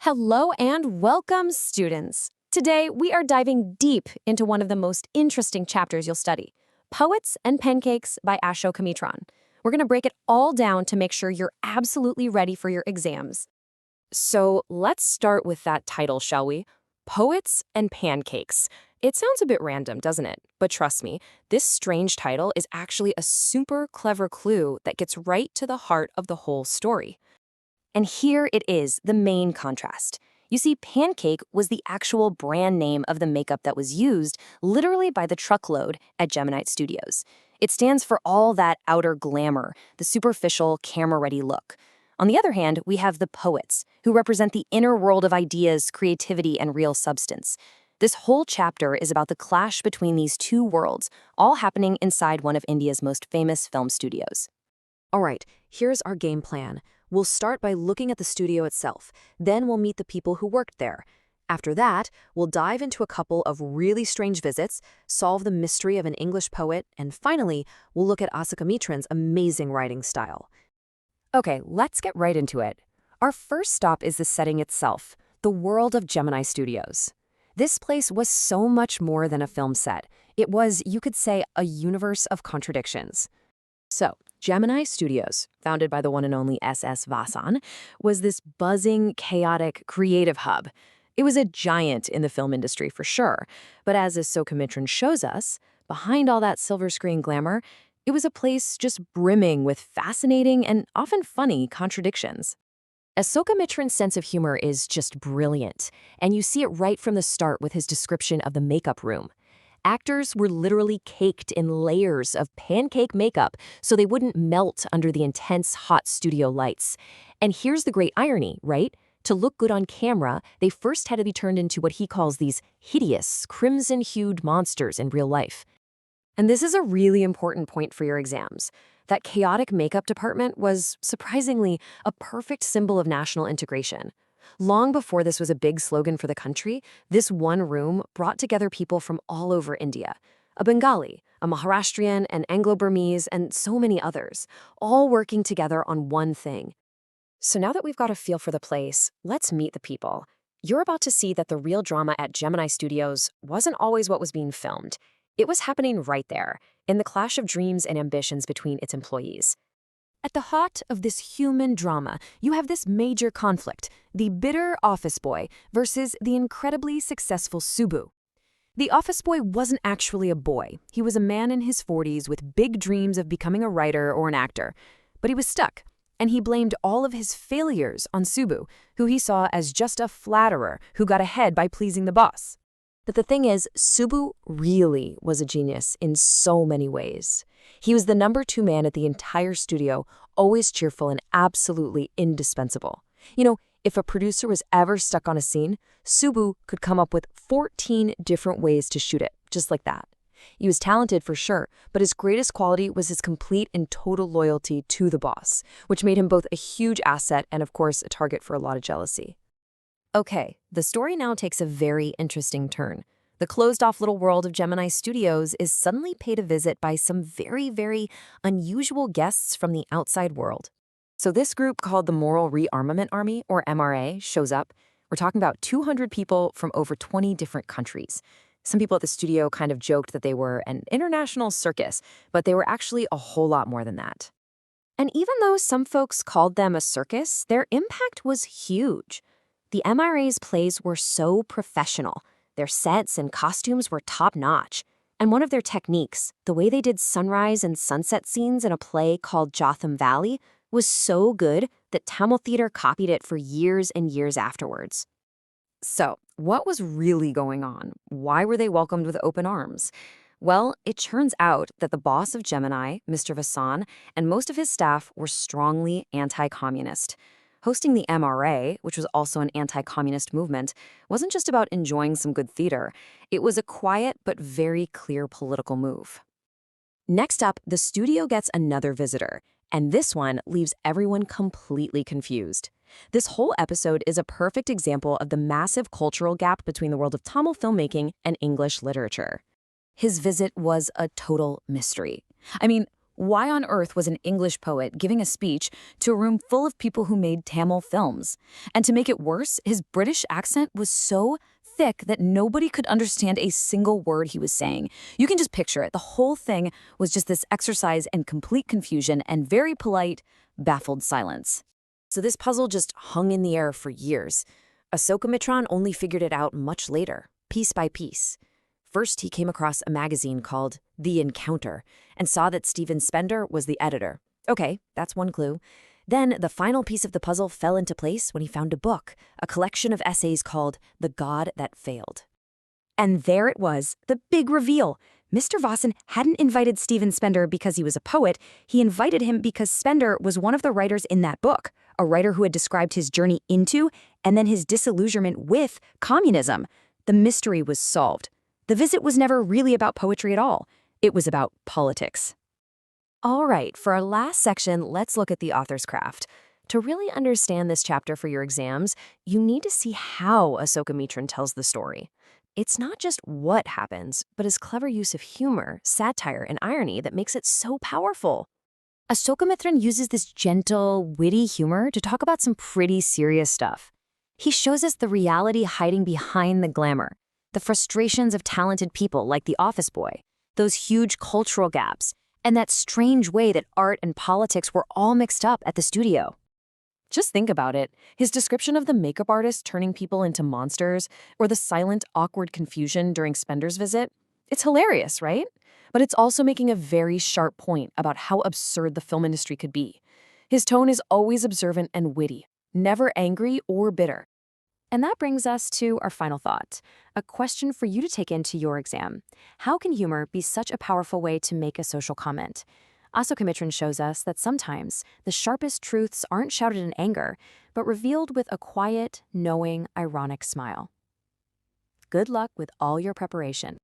Hello and welcome, students. Today, we are diving deep into one of the most interesting chapters you'll study, Poets and Pancakes by Ashoka Mitran. We're going to break it all down to make sure you're absolutely ready for your exams. So let's start with that title, shall we? Poets and Pancakes. It sounds a bit random, doesn't it? But trust me, this strange title is actually a super clever clue that gets right to the heart of the whole story. And here it is, the main contrast. You see, Pancake was the actual brand name of the makeup that was used literally by the truckload at Gemini Studios. It stands for all that outer glamour, the superficial, camera-ready look. On the other hand, we have the poets, who represent the inner world of ideas, creativity, and real substance. This whole chapter is about the clash between these two worlds, all happening inside one of India's most famous film studios. All right, here's our game plan. We'll start by looking at the studio itself. Then we'll meet the people who worked there. After that, we'll dive into a couple of really strange visits, solve the mystery of an English poet, and finally, we'll look at Ashoka Mitran's amazing writing style. Okay, let's get right into it. Our first stop is the setting itself, the world of Gemini Studios. This place was so much more than a film set. It was, you could say, a universe of contradictions. So, Gemini Studios, founded by the one and only S.S. Vasan, was this buzzing, chaotic, creative hub. It was a giant in the film industry for sure, but as Ashoka Mitran shows us, behind all that silver screen glamour, it was a place just brimming with fascinating and often funny contradictions. Ashoka Mitran's sense of humor is just brilliant, and you see it right from the start with his description of the makeup room. Actors were literally caked in layers of pancake makeup so they wouldn't melt under the intense, hot studio lights. And here's the great irony, right? To look good on camera, they first had to be turned into what he calls these hideous, crimson-hued monsters in real life. And this is a really important point for your exams. That chaotic makeup department was, surprisingly, a perfect symbol of national integration. Long before this was a big slogan for the country, this one room brought together people from all over India. A Bengali, a Maharashtrian, an Anglo-Burmese, and so many others, all working together on one thing. So now that we've got a feel for the place, let's meet the people. You're about to see that the real drama at Gemini Studios wasn't always what was being filmed. It was happening right there, in the clash of dreams and ambitions between its employees. At the heart of this human drama, you have this major conflict, the bitter office boy versus the incredibly successful Subbu. The office boy wasn't actually a boy. He was a man in his 40s with big dreams of becoming a writer or an actor. But he was stuck, and he blamed all of his failures on Subbu, who he saw as just a flatterer who got ahead by pleasing the boss. But the thing is, Subbu really was a genius in so many ways. He was the number 2 man at the entire studio, always cheerful and absolutely indispensable. You know, if a producer was ever stuck on a scene, Subbu could come up with 14 different ways to shoot it, just like that. He was talented for sure, but his greatest quality was his complete and total loyalty to the boss, which made him both a huge asset and, of course, a target for a lot of jealousy. Okay, the story now takes a very interesting turn. The closed-off little world of Gemini Studios is suddenly paid a visit by some very, very unusual guests from the outside world. So this group called the Moral Rearmament Army, or MRA, shows up. We're talking about 200 people from over 20 different countries. Some people at the studio kind of joked that they were an international circus, but they were actually a whole lot more than that. And even though some folks called them a circus, their impact was huge. The MRA's plays were so professional. Their sets and costumes were top-notch. And one of their techniques, the way they did sunrise and sunset scenes in a play called Jotham Valley, was so good that Tamil theater copied it for years and years afterwards. So, what was really going on? Why were they welcomed with open arms? Well, it turns out that the boss of Gemini, Mr. Vasan, and most of his staff were strongly anti-communist. Hosting the MRA, which was also an anti-communist movement, wasn't just about enjoying some good theater. It was a quiet but very clear political move. Next up, the studio gets another visitor, and this one leaves everyone completely confused. This whole episode is a perfect example of the massive cultural gap between the world of Tamil filmmaking and English literature. His visit was a total mystery. I mean, Why on earth was an English poet giving a speech to a room full of people who made Tamil films? And to make it worse, his British accent was so thick that nobody could understand a single word he was saying. You can just picture it. The whole thing was just this exercise in complete confusion and very polite, baffled silence. So this puzzle just hung in the air for years. Asokamitron only figured it out much later, piece by piece. First, he came across a magazine called The Encounter and saw that Stephen Spender was the editor. Okay, that's one clue. Then the final piece of the puzzle fell into place when he found a book, a collection of essays called The God That Failed. And there it was, the big reveal. Mr. Vossen hadn't invited Stephen Spender because he was a poet. He invited him because Spender was one of the writers in that book, a writer who had described his journey into and then his disillusionment with communism. The mystery was solved. The visit was never really about poetry at all. It was about politics. All right, for our last section, let's look at the author's craft. To really understand this chapter for your exams, you need to see how Asokamitron tells the story. It's not just what happens, but his clever use of humor, satire, and irony that makes it so powerful. Asokamitron uses this gentle, witty humor to talk about some pretty serious stuff. He shows us the reality hiding behind the glamour, the frustrations of talented people like the office boy, those huge cultural gaps, and that strange way that art and politics were all mixed up at the studio. Just think about it. His description of the makeup artist turning people into monsters, or the silent, awkward confusion during Spender's visit, it's hilarious, right? But it's also making a very sharp point about how absurd the film industry could be. His tone is always observant and witty, never angry or bitter. And that brings us to our final thought, a question for you to take into your exam. How can humor be such a powerful way to make a social comment? Asokamitron shows us that sometimes the sharpest truths aren't shouted in anger, but revealed with a quiet, knowing, ironic smile. Good luck with all your preparation.